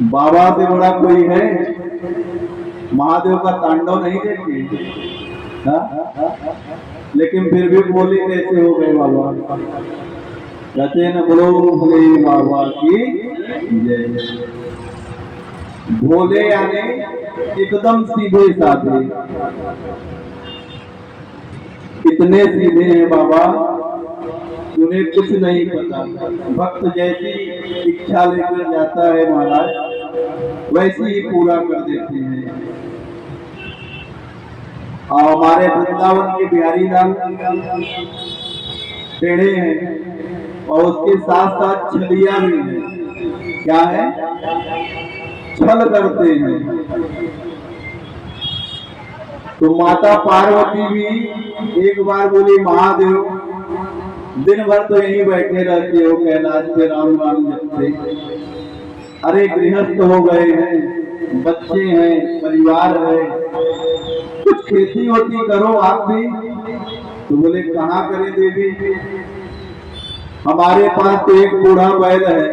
बाबा से बड़ा कोई है? महादेव का तांडव नहीं देखते? लेकिन फिर भी बोली कैसे हो गए बाबा? कहते न बोलो भोले बाबा की जय। भोले यानी एकदम सीधे साधे, इतने सीधे हैं बाबा, उन्हें कुछ नहीं पता। भक्त जैसी इच्छा लेकर जाता है महाराज, वैसे ही पूरा कर देते हैं। और हमारे वृंदावन के बिहारी लाल टेढ़े हैं और उसके साथ साथ छलिया भी है। क्या है? छल करते हैं। तो माता पार्वती भी एक बार बोली, महादेव दिन भर तो यहीं बैठे रहते हो कैलाश पे राम राम जपते, अरे गृहस्थ हो गए हैं, बच्चे हैं, परिवार है, कुछ खेती होती करो आप भी। तो बोले कहाँ करें देवी, हमारे पास तो एक बूढ़ा बैल है,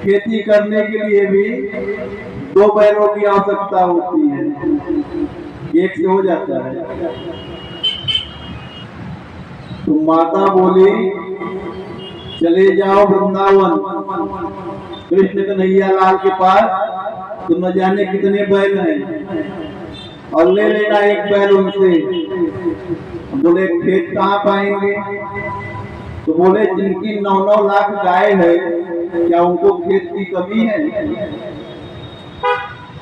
खेती करने के लिए भी 2 बैलों की आवश्यकता होती है, एक से हो जाता है। तो माता बोली चले जाओ वृंदावन कृष्ण कन्हैया लाल के पास, तो न जाने कितने बैल हैं, और ले लेना एक बैल उनसे। बोले खेत कहाँ पाएंगे? तो बोले जिनकी 9-9 लाख गाय है, क्या उनको खेत की कमी है?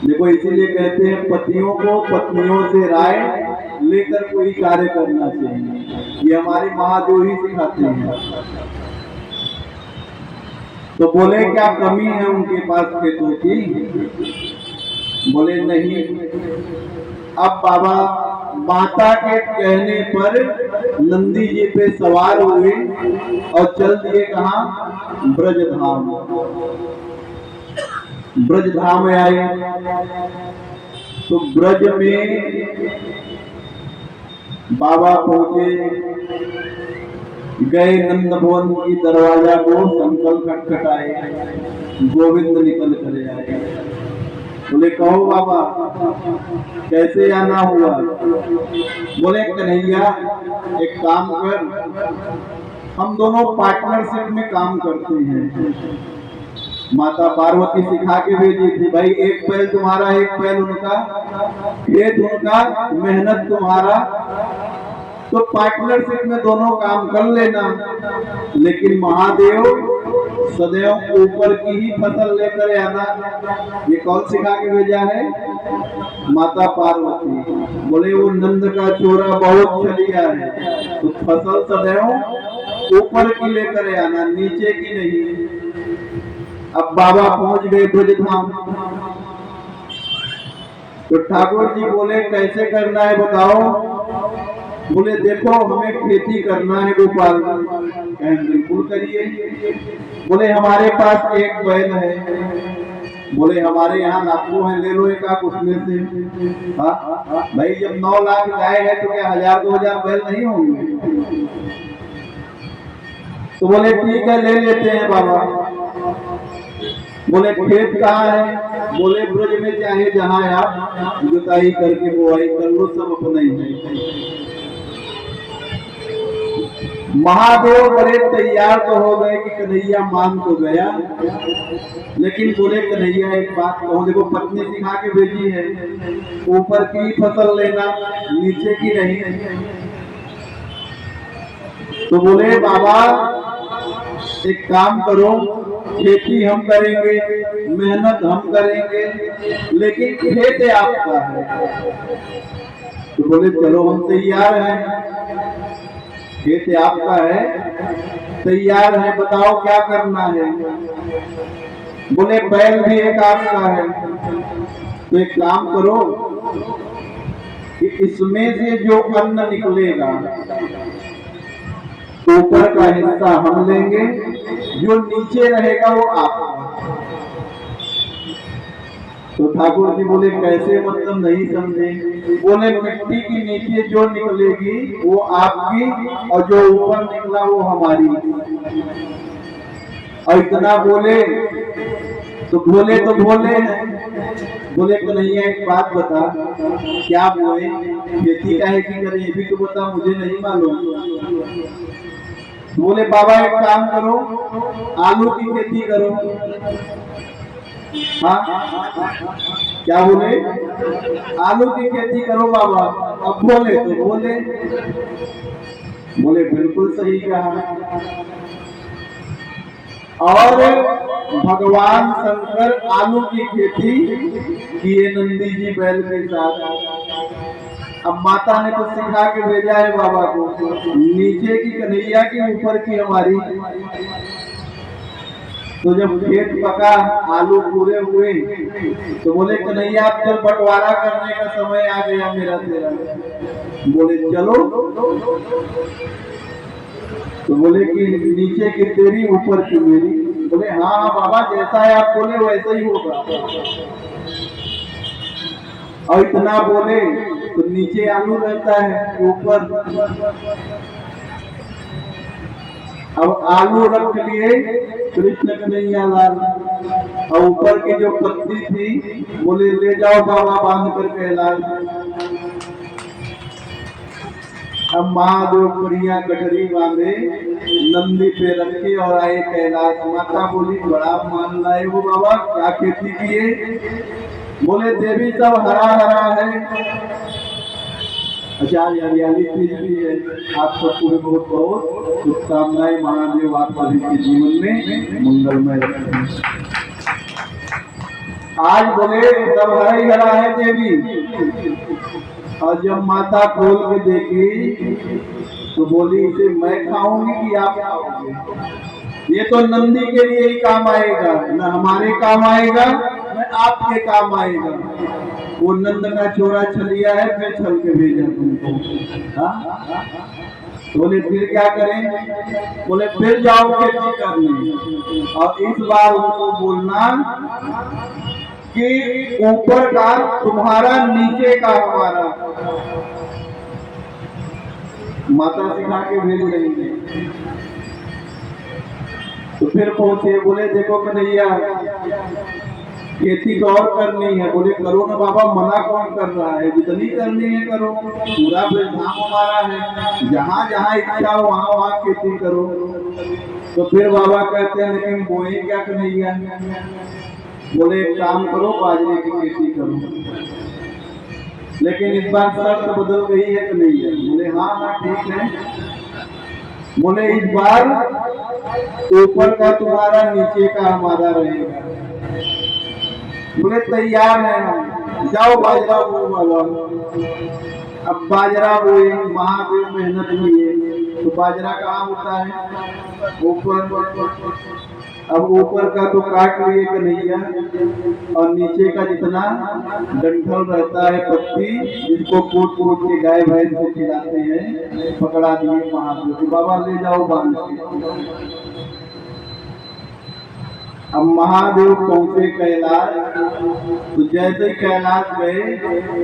देखो इसीलिए कहते हैं पतियों को पत्नियों से राय लेकर कोई कार्य करना चाहिए, ये हमारे महादेव ही सिखाते हैं। तो बोले क्या कमी है उनके पास खेतों की? बोले नहीं। अब बाबा माता के कहने पर नंदी जी पे सवार हुए और चल दिए कहाँ? ब्रजधाम। ब्रजधाम में आए तो ब्रज में बाबा पहुंचे, गए नंद भवन की दरवाजा को संकल्प खटखटाए, गोविंद निकल कर आए। बोले कहो बाबा कैसे आना हुआ? बोले कन्हैया एक काम कर, हम दोनों पार्टनरशिप में काम करते हैं। माता पार्वती सिखा के भेजी थी, भाई एक पैल तुम्हारा एक पैल उनका, खेत उनका मेहनत तुम्हारा, तो पार्टनरशिप में दोनों काम कर लेना। लेकिन महादेव सदैव ऊपर की ही फसल लेकर आना। ये कौन सिखा के भेजा है? माता पार्वती। बोले वो नंद का चोरा बहुत छलिया है, तो फसल सदैव ऊपर की लेकर आना, नीचे की नहीं। अब बाबा पहुंच गए ब्रजधाम, तो ठाकुर जी बोले कैसे करना है बताओ? बोले देखो हमें खेती करना है गोपाल। बिल्कुल करिए। बोले हमारे पास एक बैल है। बोले हमारे यहाँ लाखों है, ले लो एक आप उसमें से। हाँ भाई जब 9 लाख गाय है तो क्या 1000-2000 बैल नहीं होंगे? तो बोले ठीक है ले लेते हैं बाबा। बोले खेत कहाँ है? बोले ब्रज में चाहे जहाँ आप जुताई करके बुआई कर लो, सब अपना ही है। महादेव बड़े तैयार तो हो गए कि कन्हैया मान तो गया, लेकिन बोले कन्हैया एक बात कहूं, देखो पत्नी सिखा के भेजी है, ऊपर की फसल लेना, नीचे की नहीं। तो बोले बाबा एक काम करो, खेती हम करेंगे, मेहनत हम करेंगे, लेकिन खेत आपका है। तो बोले चलो हम तैयार हैं, खेत आपका है, तैयार है, बताओ क्या करना है? बोले बैल भी एक आपका है, तो एक काम करो कि इसमें से जो अन्न निकलेगा ऊपर का हिस्सा हम लेंगे, जो नीचे रहेगा वो आपका। तो ठाकुर जी बोले कैसे मतलब नहीं समझे? बोले मिट्टी की नीचे जो निकलेगी वो आपकी, और जो ऊपर निकला वो हमारी। और इतना बोले तो बोले हैं। बोले कन्हैया एक बात बता, क्या बोए, खेती काहे की करे, ये भी तो बता, मुझे नहीं मालूम। बोले बाबा एक काम करो, आलू की खेती करो। हाँ, क्या बोले, आलू की खेती करो बाबा। अब बोले तो बोले बिल्कुल सही कहा। और भगवान शंकर आलू की खेती किए नंदी जी बैल के साथ। अब माता ने तो सिखा के भेजा है बाबा को, नीचे की कन्हैया की ऊपर की हमारी। तो जब खेत पका, आलू पूरे हुए, तो बोले कन्हैया अब चल बंटवारा करने का समय आ गया मेरा तेरा। बोले चलो। तो बोले कि नीचे की तेरी ऊपर की मेरी। बोले हाँ बाबा जैसा है आप बोले वैसा ही होगा। और इतना बोले तो नीचे आलू रहता है ऊपर। अब आलू रख लिए कृष्ण कन्हैया लाल, और ऊपर की जो पत्ती थी बोले ले जाओ बाबा बांध कर कैलाश। अब महादेव बढ़िया गठरी बांधे, नंदी पे रखे और आए कैलाश। माता बोली बड़ा मान लाए हो बाबा, क्या खेती किए। बोले देवी सब हरा हरा है। अच्छा हरियाली चीज भी है। आप सबको भी बहुत बहुत शुभकामनाएं। महादेव आप सभी के जीवन में मंगलमय रखें। आज बोले सब हरा ही हरा है देवी। और जब माता खोल के देखी तो बोली इसे मैं खाऊंगी कि आप खाओगे। ये तो नंदी के लिए ही काम आएगा, न हमारे काम आएगा न आपके काम आएगा। वो नंद का छोरा छलिया है, फिर छल के भेजा तुमको। हाँ? बोले फिर क्या करें। बोले फिर जाओ खेती करने, और इस बार उनको बोलना कि ऊपर का तुम्हारा नीचे का हमारा। माता सिखा के भेज रही है। तो फिर पहुंचे, बोले देखो कन्हैया खेती तो और करनी है। बोले करो ना बाबा, मना कौन कर रहा है, जितनी करनी है करो, पूरा धाम हमारा है, जहाँ जहाँ इच्छा हो वहाँ वहाँ खेती करो। तो फिर बाबा कहते हैं लेकिन बोए क्या कन्हैया। बोले एक काम करो, बाजरे की खेती करो। लेकिन इस बार शर्त बदल गई है कन्हैया। बोले हाँ हाँ ठीक है। बोले इस बार ऊपर का तुम्हारा नीचे का हमारा रहेगा। बोले तैयार है हम, जाओ बाजरा बो बाबा। अब बाजरा बोए, महादेव मेहनत लिए, तो बाजरा कहाँ होता है ऊपर। अब ऊपर का तो काट लिए कन्हैया, और नीचे का जितना डंठल रहता है पत्ती, जिसको कूट कूट के गाय भैंस को खिलाते हैं, पकड़ा दिए महादेव को, बाबा ले जाओ बांध के। अब महादेव पहुंचे कैलाश। तो जैसे ही कैलाश गए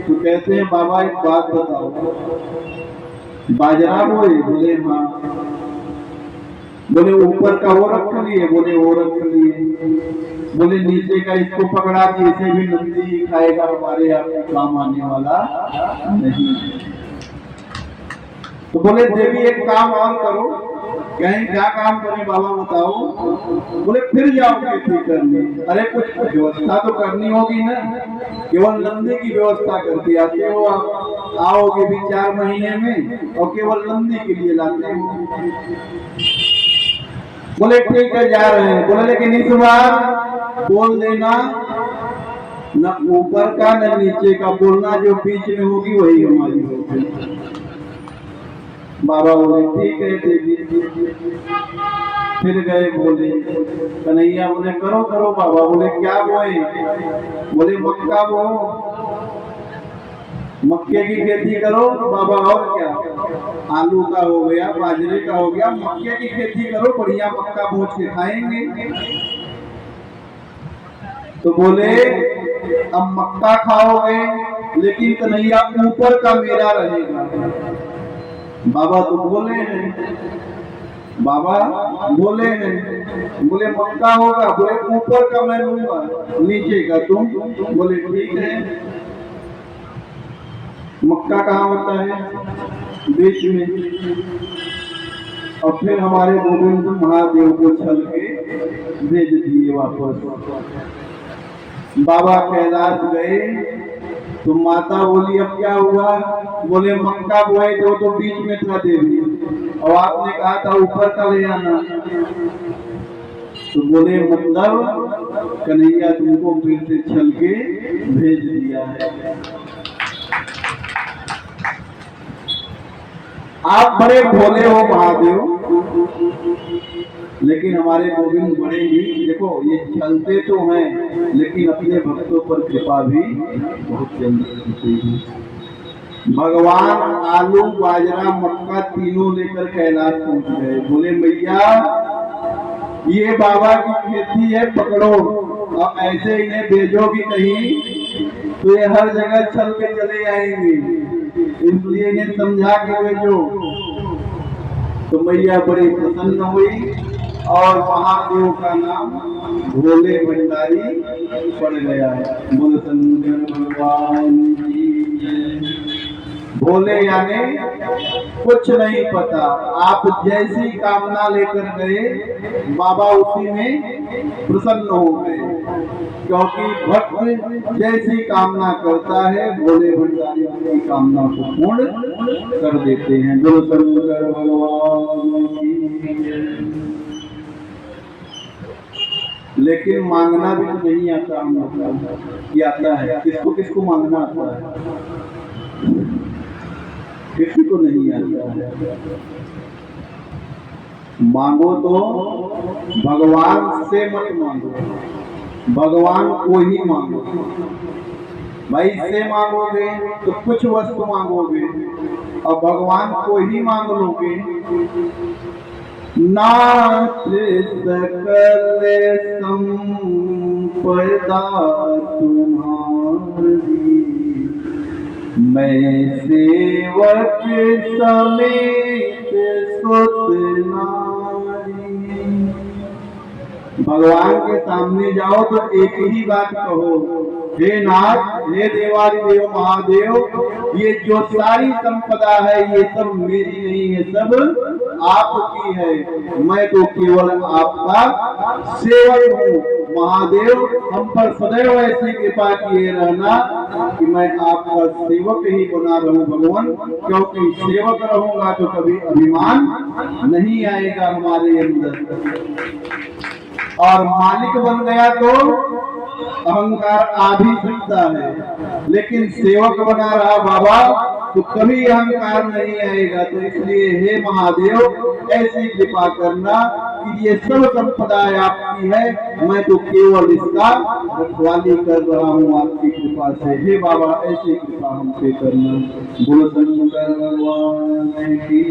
तो कहते हैं बाबा एक बात बताओ, बाजरा बोए। बोले हाँ। बोले ऊपर का वो रख लिए। बोले वो रख लिए। बोले नीचे का इसको पकड़ा दिए, इसे भी नंदी खाएगा, हमारे आपके काम आने वाला नहीं। तो बोले देवी एक काम और करो। कहीं क्या काम करें बाबा बताओ। बोले फिर जाओ खेती करने। अरे कुछ व्यवस्था तो करनी होगी ना, केवल नंदी की व्यवस्था करके आते हो आप, आओगे भी 4 महीने में और केवल नंदी के लिए लाते हो। बोले ठीक है जा रहे हैं। बोले लेकिन इस बार बोल देना न ऊपर का न नीचे का, बोलना जो बीच में होगी वही हमारी होगी। बाबा बोले ठीक है देवी। फिर गए, बोले कन्हैया बोले करो करो बाबा। बोले क्या बोए। बोले मक्का बो, मक्के की खेती करो बाबा। और क्या, आलू का हो गया, बाजरे का हो गया, मक्के की खेती करो, बढ़िया मक्का बोझ के खाएंगे। तो बोले अब मक्का खाओगे लेकिन कन्हैया ऊपर का मेरा रहेगा। बाबा तो बोले हैं, बाबा बोले हैं। बोले मक्का होगा, बोले ऊपर का मैं लूंगा, नीचे का तुम। बोले ठीक है। मक्का कहाँ होता है? बीच में। और फिर हमारे गोविंद महादेव को छल के भेज दिए वापस। बाबा कैलाश गए तो माता बोली अब क्या हुआ? बोले मक्का बोए तो बीच में था देवी, और आपने कहा था ऊपर का ले आना। तो बोले मतलब कन्हैया तुमको फिर से छल के भेज दिया है। आप बड़े भोले हो महादेव, लेकिन हमारे गोविंद बड़े ही, देखो ये चलते तो हैं लेकिन अपने भक्तों पर कृपा भी बहुत जल्दी होती है। भगवान आलू बाजरा मक्का तीनों लेकर कैलाश पहुंच गए। बोले मैया ये बाबा की खेती है, पकड़ो, और ऐसे इन्हें भेजोगी कहीं तो ये हर जगह चल के चले आएंगे, इसलिए इन्हें समझा के भेजो। तो मैया बड़ी प्रसन्न हुई और महादेव का नाम भोले भंडारी पड़ गया है। बोल शंकर भगवान की जय। भोले यानी कुछ नहीं पता, आप जैसी कामना लेकर गए बाबा उसी में प्रसन्न हो गए, क्योंकि भक्त जैसी कामना करता है भोले भंडारी की कामना को पूर्ण कर देते हैं। बोल शंकर भगवान की जय। लेकिन मांगना भी तो नहीं आता हम लोग, ये आता है। किसको किसको मांगना आता है? किसी को नहीं आता है। मांगो तो भगवान से मत मांगो, भगवान को ही मांगो। भाई इससे मांगोगे तो कुछ वस्तु मांगोगे, और भगवान को ही मांग लोगे। नाथ सकल संपदा तुम्हारी, मैं सेवक समेत सुत नारी। भगवान के सामने जाओ तो एक ही बात कहो, हे नाथ, हे देवादिदेव महादेव, ये जो सारी संपदा है ये सब मेरी नहीं है, सब आपकी है। मैं तो केवल आपका सेवक हूँ। महादेव हम पर सदैव ऐसी कृपा किए रहना कि मैं आपका सेवक ही बना रहूं भगवान, क्योंकि सेवक रहूंगा तो कभी अभिमान नहीं आएगा हमारे अंदर, और मालिक बन गया तो अहंकार आ भी सकता है, लेकिन सेवक बना रहा बाबा तो कभी अहंकार नहीं आएगा। तो इसलिए हे महादेव ऐसी कृपा करना कि ये सब संपदा आपकी है, मैं तो केवल इसका रखवाली कर रहा हूँ आपकी कृपा से। हे बाबा ऐसी कृपा हम पे करना। बोलो शंकर भगवान की।